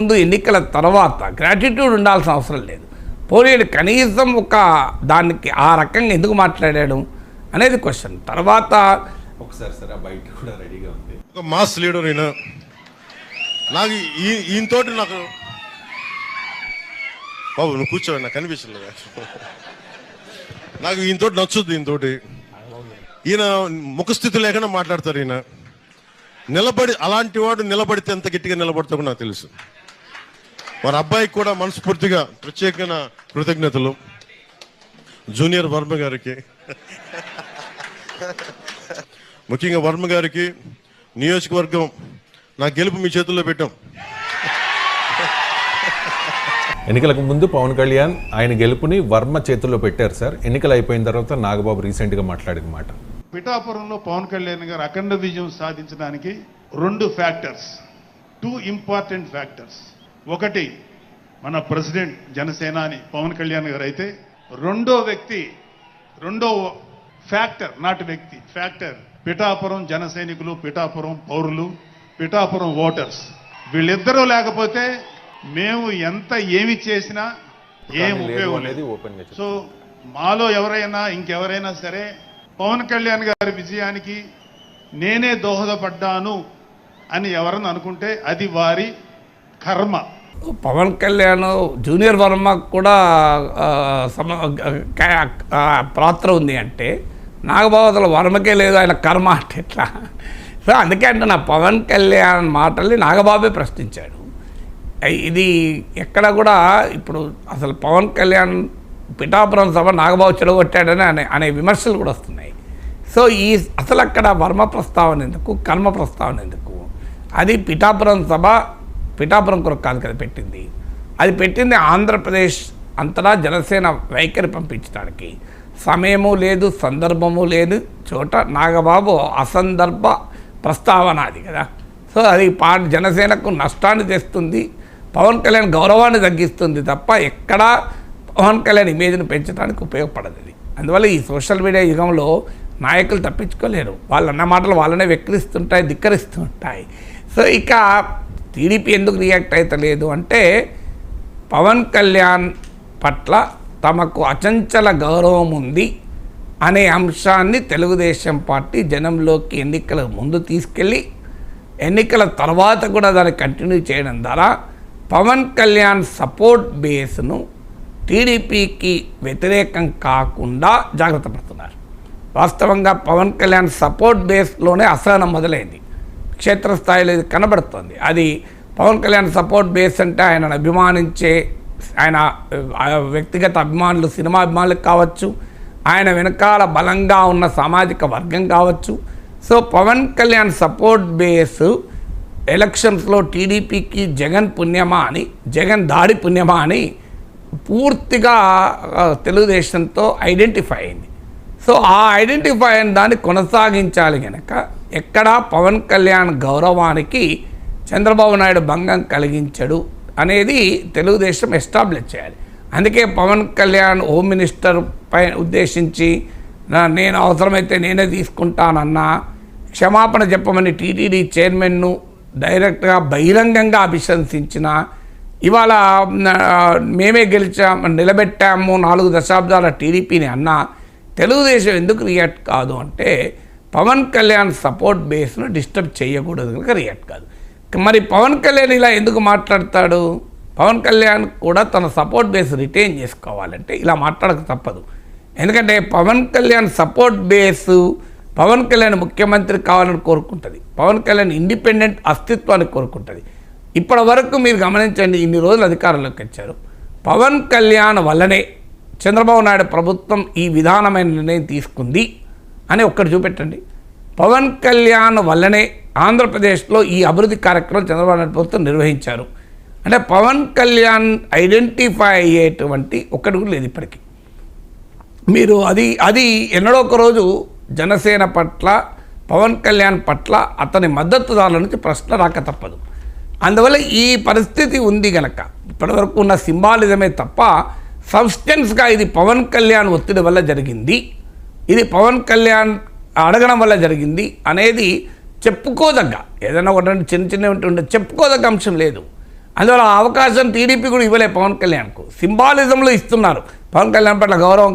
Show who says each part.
Speaker 1: ముందు ఎన్నికల తర్వాత గ్రాటిట్యూడ్ ఉండాల్సిన అవసరం లేదు. పోనీ కనీసం ఒక దానికి ఆ రకంగా ఎందుకు మాట్లాడాడు అనేది క్వశ్చన్. తర్వాత
Speaker 2: ఒకసారి సార్ బయట కూడా రెడీగా ఉంది
Speaker 3: ఒక మాస్ లీడర్ అయినా నాకు ఈయనతోటి నాకు బాబు నువ్వు కూర్చోండి, నాకు కనిపించలేదు. నాకు ఈయనతోటి నచ్చుద్ది. ఈయన ముఖస్థితి లేకుండా మాట్లాడతారు. ఈయన నిలబడి అలాంటి వాడు నిలబడితే ఎంత గట్టిగా నిలబడతాడో నాకు తెలుసు. వారి అబ్బాయికి కూడా మనస్ఫూర్తిగా ప్రత్యేకమైన కృతజ్ఞతలు. జూనియర్ వర్మ గారికి, ముఖ్యంగా వర్మ గారికి, నియోజకవర్గం నా గెలుపు మీ చేతుల్లో పెట్టాం.
Speaker 2: ఎన్నికలకు ముందు పవన్ కళ్యాణ్ ఆయన గెలుపుని వర్మ చేతుల్లో పెట్టారు సార్. ఎన్నికలు అయిపోయిన తర్వాత నాగబాబు రీసెంట్గా మాట్లాడిన మాట,
Speaker 4: పిఠాపురంలో పవన్ కళ్యాణ్ గారు అఖండ విజయం సాధించడానికి 2 ఫ్యాక్టర్స్, 2 ఇంపార్టెంట్ ఫ్యాక్టర్స్. ఒకటి మన ప్రెసిడెంట్ జనసేనాని పవన్ కళ్యాణ్ గారు అయితే, రెండో ఫ్యాక్టర్, నాట్ వ్యక్తి, ఫ్యాక్టర్ పిఠాపురం జన సైనికులు, పిఠాపురం పౌరులు, పిఠాపురం ఓటర్స్. వీళ్ళిద్దరూ లేకపోతే మేము ఎంత ఏమి చేసినా ఏం ఉపయోగం లేదు. సో మాలో ఎవరైనా ఇంకెవరైనా సరే పవన్ కళ్యాణ్ గారి విజయానికి నేనే దోహదపడ్డాను అని ఎవరన్నా అనుకుంటే అది వారి కర్మ.
Speaker 1: పవన్ కళ్యాణ్ జూనియర్ వర్మకు కూడా పాత్ర ఉంది అంటే నాగబాబు వర్మకే లేదు, ఆయన కర్మ అంటే ఎట్లా? సో అందుకే అంటే నా పవన్ కళ్యాణ్ మాటల్ని నాగబాబే ప్రశ్నించాడు. ఇది ఎక్కడ కూడా ఇప్పుడు అసలు పవన్ కళ్యాణ్ పిఠాపురం సభ నాగబాబు చెడగొట్టాడని అనే విమర్శలు కూడా వస్తున్నాయి. సో అసలు అక్కడ వర్మ ప్రస్తావన ఎందుకు, కర్మ ప్రస్తావన ఎందుకు? అది పిఠాపురం సభ పిఠాపురం కొరకు కాదు కదా పెట్టింది, అది పెట్టింది ఆంధ్రప్రదేశ్ అంతటా జనసేన వైఖరి పంపించడానికి. సమయము లేదు, సందర్భము లేదు చోట నాగబాబు అసందర్భ ప్రస్తావన అది కదా. సో అది జనసేనకు నష్టాన్ని తెస్తుంది, పవన్ కళ్యాణ్ గౌరవాన్ని తగ్గిస్తుంది తప్ప ఎక్కడా పవన్ కళ్యాణ్ ఇమేజ్ను పెంచడానికి ఉపయోగపడదు అది. అందువల్ల ఈ సోషల్ మీడియా యుగంలో నాయకులు తప్పించుకోలేరు. వాళ్ళు అన్న మాటలు వాళ్ళనే వెక్కిరిస్తుంటాయి, ధిక్కరిస్తుంటాయి. సో ఇక టీడీపీ ఎందుకు రియాక్ట్ అవుతలేదు అంటే పవన్ కళ్యాణ్ పట్ల తమకు అచంచల గౌరవం ఉంది అనే అంశాన్ని తెలుగుదేశం పార్టీ జనంలోకి ఎన్నికల ముందు తీసుకెళ్ళి ఎన్నికల తర్వాత కూడా దాన్ని కంటిన్యూ చేయడం ద్వారా పవన్ కళ్యాణ్ సపోర్ట్ బేస్ను టీడీపీకి వ్యతిరేకం కాకుండా జాగ్రత్త పడుతున్నారు. వాస్తవంగా పవన్ కళ్యాణ్ సపోర్ట్ బేస్లోనే అసహనం మొదలైంది, క్షేత్రస్థాయిలో ఇది కనబడుతుంది. అది పవన్ కళ్యాణ్ సపోర్ట్ బేస్ అంటే ఆయనను అభిమానించే ఆయన వ్యక్తిగత అభిమానులు, సినిమా అభిమానులు కావచ్చు, ఆయన వెనకాల బలంగా ఉన్న సామాజిక వర్గం కావచ్చు. So Pawan Kalyan support base ఎలక్షన్స్లో టీడీపీకి జగన్ పుణ్యమా అని, జగన్ దాడి పుణ్యమా అని పూర్తిగా తెలుగుదేశంతో ఐడెంటిఫై అయింది. సో ఆ ఐడెంటిఫై అయిన దాన్ని కొనసాగించాలి కనుక ఎక్కడా పవన్ కళ్యాణ్ గౌరవానికి చంద్రబాబు నాయుడు భంగం కలిగించడు అనేది తెలుగుదేశం ఎస్టాబ్లిష్ చేయాలి. అందుకే పవన్ కళ్యాణ్ హోమ్ మినిస్టర్ పై ఉద్దేశించి నేను అవసరమైతే నేనే తీసుకుంటానన్నా, క్షమాపణ చెప్పమని టీటీడీ చైర్మన్ను డైరెక్ట్గా బహిరంగంగా అభిశంసించిన, ఇవాళ మేమే నిలబెట్టాము 4 దశాబ్దాల టీడీపీని అన్నా తెలుగుదేశం ఎందుకు రియాక్ట్ కాదు అంటే పవన్ కళ్యాణ్ సపోర్ట్ బేస్ను డిస్టర్బ్ చేయకూడదు కనుక రియాక్ట్ కాదు. మరి పవన్ కళ్యాణ్ ఇలా ఎందుకు మాట్లాడతాడు? పవన్ కళ్యాణ్ కూడా తన సపోర్ట్ బేస్ రిటైన్ చేసుకోవాలంటే ఇలా మాట్లాడక తప్పదు. ఎందుకంటే పవన్ కళ్యాణ్ సపోర్ట్ బేసు పవన్ కళ్యాణ్ ముఖ్యమంత్రి కావాలని కోరుకుంటుంది, పవన్ కళ్యాణ్ ఇండిపెండెంట్ అస్తిత్వాన్ని కోరుకుంటుంది. ఇప్పటి వరకు మీరు గమనించండి, ఇన్ని రోజులు అధికారంలోకి వచ్చారు, పవన్ కళ్యాణ్ వల్లనే చంద్రబాబు నాయుడు ప్రభుత్వం ఈ విధానమైన నిర్ణయం తీసుకుంది అని ఒక్కటి చూపెట్టండి. పవన్ కళ్యాణ్ వల్లనే ఆంధ్రప్రదేశ్లో ఈ అభివృద్ధి కార్యక్రమం చంద్రబాబు నాయుడు ప్రభుత్వం నిర్వహించారు అంటే పవన్ కళ్యాణ్ ఐడెంటిఫై అయ్యేటువంటి ఒక్కటి కూడా లేదు ఇప్పటికీ. మీరు అది ఎన్నడో ఒక రోజు జనసేన పట్ల, పవన్ కళ్యాణ్ పట్ల అతని మద్దతుదారుల నుంచి ప్రశ్న రాక తప్పదు. అందువల్ల ఈ పరిస్థితి ఉంది కనుక ఇప్పటివరకు ఉన్న సింబాలిజమే తప్ప సబ్స్టెన్స్గా ఇది పవన్ కళ్యాణ్ ఒత్తిడి వల్ల జరిగింది, ఇది పవన్ కళ్యాణ్ అడగడం వల్ల జరిగింది అనేది చెప్పుకోదగ్గ, ఏదైనా ఒకటి చిన్న ఉంటుండే చెప్పుకోదగ్గ అంశం లేదు. అందువల్ల ఆ అవకాశం టీడీపీ కూడా ఇవ్వలే పవన్ కళ్యాణ్కు. సింబాలిజంలో ఇస్తున్నారు, పవన్ కళ్యాణ్ పట్ల గౌరవం